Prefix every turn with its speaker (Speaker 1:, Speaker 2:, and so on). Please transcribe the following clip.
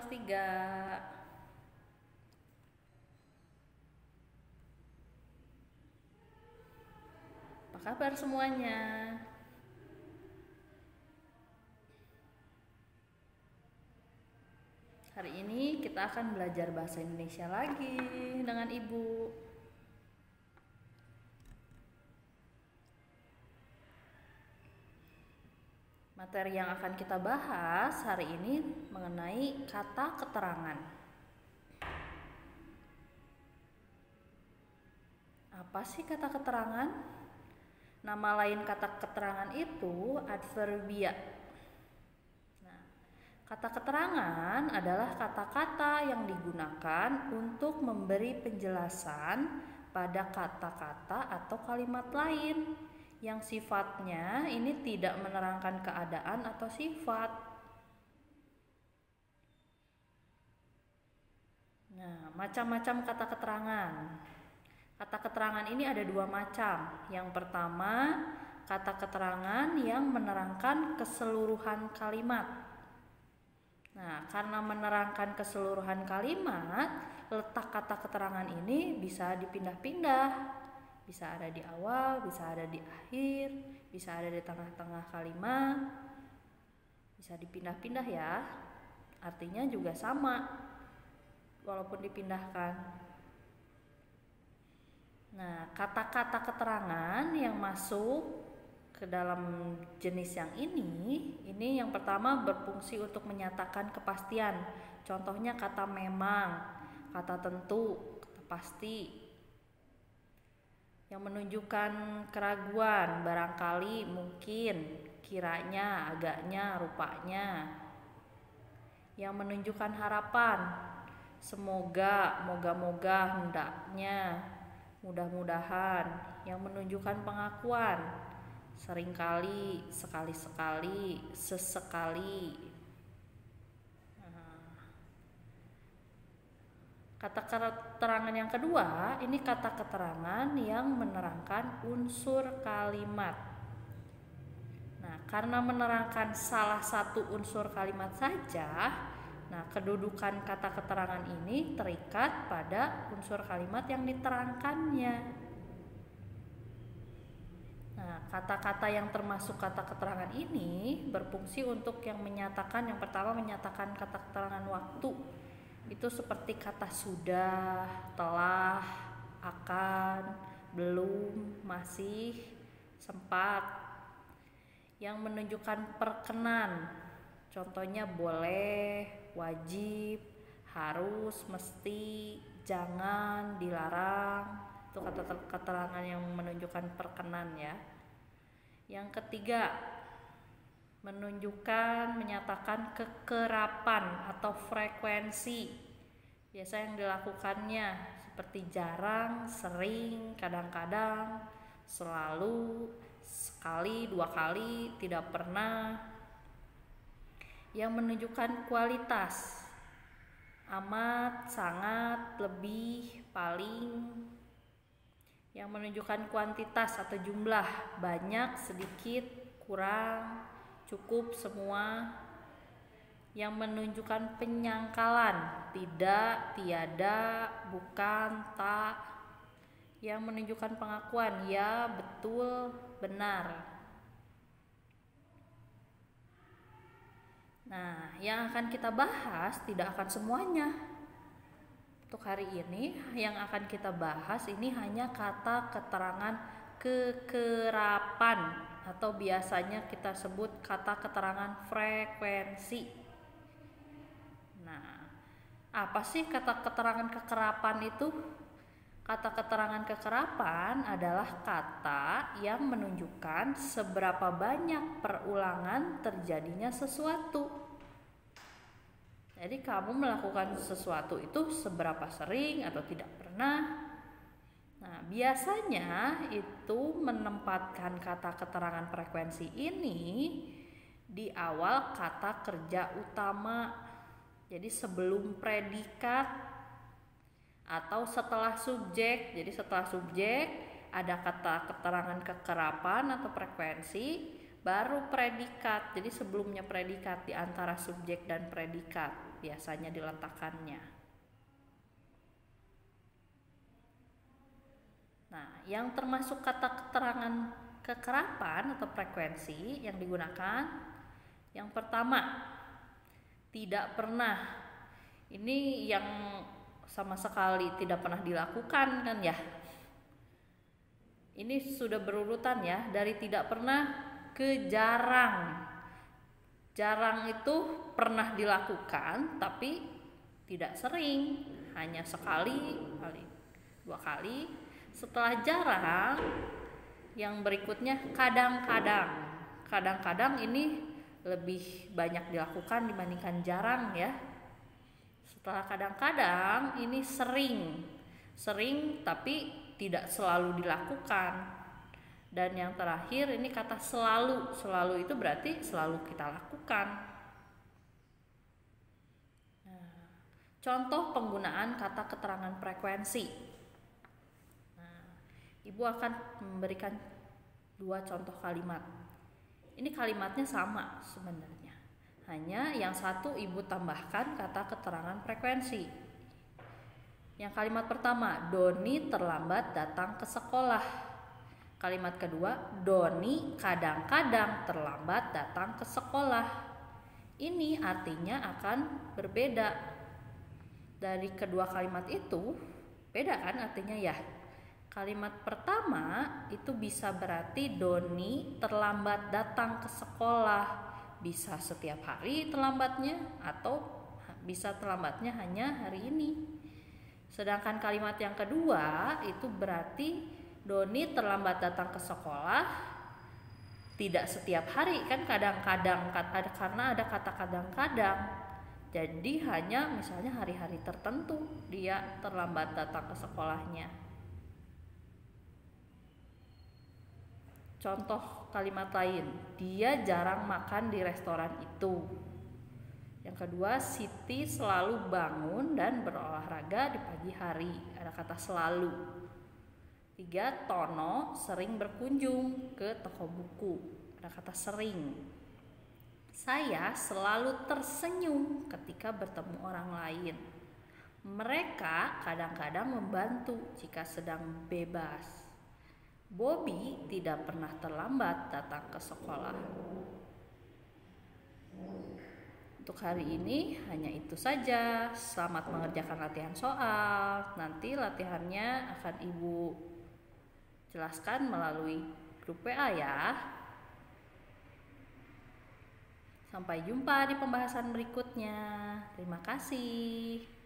Speaker 1: 3. Apa kabar semuanya? Hari ini kita akan belajar bahasa Indonesia lagi dengan Ibu. Materi yang akan kita bahas hari ini mengenai kata keterangan. Apa sih kata keterangan? Nama lain kata keterangan itu adverbia. Nah, kata keterangan adalah kata-kata yang digunakan untuk memberi penjelasan pada kata-kata atau kalimat lain yang sifatnya ini tidak menerangkan keadaan atau sifat. Nah, macam-macam kata keterangan. Kata keterangan ini ada 2 macam. Yang pertama, kata keterangan yang menerangkan keseluruhan kalimat. Nah, karena menerangkan keseluruhan kalimat, letak kata keterangan ini bisa dipindah-pindah. Bisa ada di awal, bisa ada di akhir, bisa ada di tengah-tengah kalimat. Bisa dipindah-pindah ya. Artinya juga sama walaupun dipindahkan. Nah, kata-kata keterangan yang masuk ke dalam jenis yang ini yang pertama berfungsi untuk menyatakan kepastian. Contohnya kata memang, kata tentu, kata pasti. Yang menunjukkan keraguan, barangkali, mungkin, kiranya, agaknya, rupanya. Yang menunjukkan harapan, semoga, moga-moga, hendaknya, mudah-mudahan. Yang menunjukkan pengakuan, seringkali, sekali-sekali, sesekali. Kata keterangan yang kedua, ini kata keterangan yang menerangkan unsur kalimat. Nah, karena menerangkan salah satu unsur kalimat saja, nah kedudukan kata keterangan ini terikat pada unsur kalimat yang diterangkannya. Nah, kata-kata yang termasuk kata keterangan ini berfungsi untuk yang menyatakan, yang pertama menyatakan kata keterangan waktu. Itu seperti kata sudah, telah, akan, belum, masih, sempat. Yang menunjukkan perkenan, contohnya boleh, wajib, harus, mesti, jangan, dilarang. Itu kata keterangan yang menunjukkan perkenan ya. Yang ketiga, menunjukkan, menyatakan kekerapan atau frekuensi. Biasa yang dilakukannya seperti jarang, sering, kadang-kadang, selalu, sekali, 2 kali, tidak pernah. Yang menunjukkan kualitas, amat, sangat, lebih, paling. Yang menunjukkan kuantitas atau jumlah, banyak, sedikit, kurang, cukup, semua. Yang menunjukkan penyangkalan, tidak, tiada, bukan, tak. Yang menunjukkan pengakuan, ya, betul, benar. Nah, yang akan kita bahas tidak akan semuanya. Untuk hari ini yang akan kita bahas ini hanya kata keterangan kekerapan atau biasanya kita sebut kata keterangan frekuensi. Nah, apa sih kata keterangan kekerapan itu? Kata keterangan kekerapan adalah kata yang menunjukkan seberapa banyak perulangan terjadinya sesuatu. Jadi kamu melakukan sesuatu itu seberapa sering atau tidak pernah. Nah, biasanya itu menempatkan kata keterangan frekuensi ini di awal kata kerja utama. Jadi sebelum predikat atau setelah subjek. Jadi setelah subjek ada kata keterangan kekerapan atau frekuensi, baru predikat. Jadi sebelumnya predikat, di antara subjek dan predikat biasanya diletakkannya. Nah, yang termasuk kata keterangan kekerapan atau frekuensi yang digunakan, yang pertama, tidak pernah. Ini yang sama sekali tidak pernah dilakukan kan ya. Ini sudah berurutan ya, dari tidak pernah ke jarang. Jarang itu pernah dilakukan tapi tidak sering, hanya sekali, dua kali. Setelah jarang, yang berikutnya kadang-kadang. Kadang-kadang ini lebih banyak dilakukan dibandingkan jarang ya. Setelah kadang-kadang ini sering. Sering tapi tidak selalu dilakukan. Dan yang terakhir ini kata selalu. Selalu itu berarti selalu kita lakukan. Nah, contoh penggunaan kata keterangan frekuensi. Nah, Ibu akan memberikan 2 contoh kalimat. Ini kalimatnya sama sebenarnya. Hanya yang satu Ibu tambahkan kata keterangan frekuensi. Yang kalimat pertama, Doni terlambat datang ke sekolah. Kalimat kedua, Doni kadang-kadang terlambat datang ke sekolah. Ini artinya akan berbeda. Dari kedua kalimat itu, beda kan artinya ya. Kalimat pertama itu bisa berarti Doni terlambat datang ke sekolah. Bisa setiap hari terlambatnya atau bisa terlambatnya hanya hari ini. Sedangkan kalimat yang kedua itu berarti Doni terlambat datang ke sekolah tidak setiap hari kan, kadang-kadang, karena ada kata kadang-kadang. Jadi hanya misalnya hari-hari tertentu dia terlambat datang ke sekolahnya. Contoh kalimat lain, dia jarang makan di restoran itu. Yang kedua, Siti selalu bangun dan berolahraga di pagi hari. Ada kata selalu. 3, Tono sering berkunjung ke toko buku. Ada kata sering. Saya selalu tersenyum ketika bertemu orang lain. Mereka kadang-kadang membantu jika sedang bebas. Bobby tidak pernah terlambat datang ke sekolah. Untuk hari ini hanya itu saja. Selamat mengerjakan latihan soal. Nanti latihannya akan Ibu jelaskan melalui grup WA ya. Sampai jumpa di pembahasan berikutnya. Terima kasih.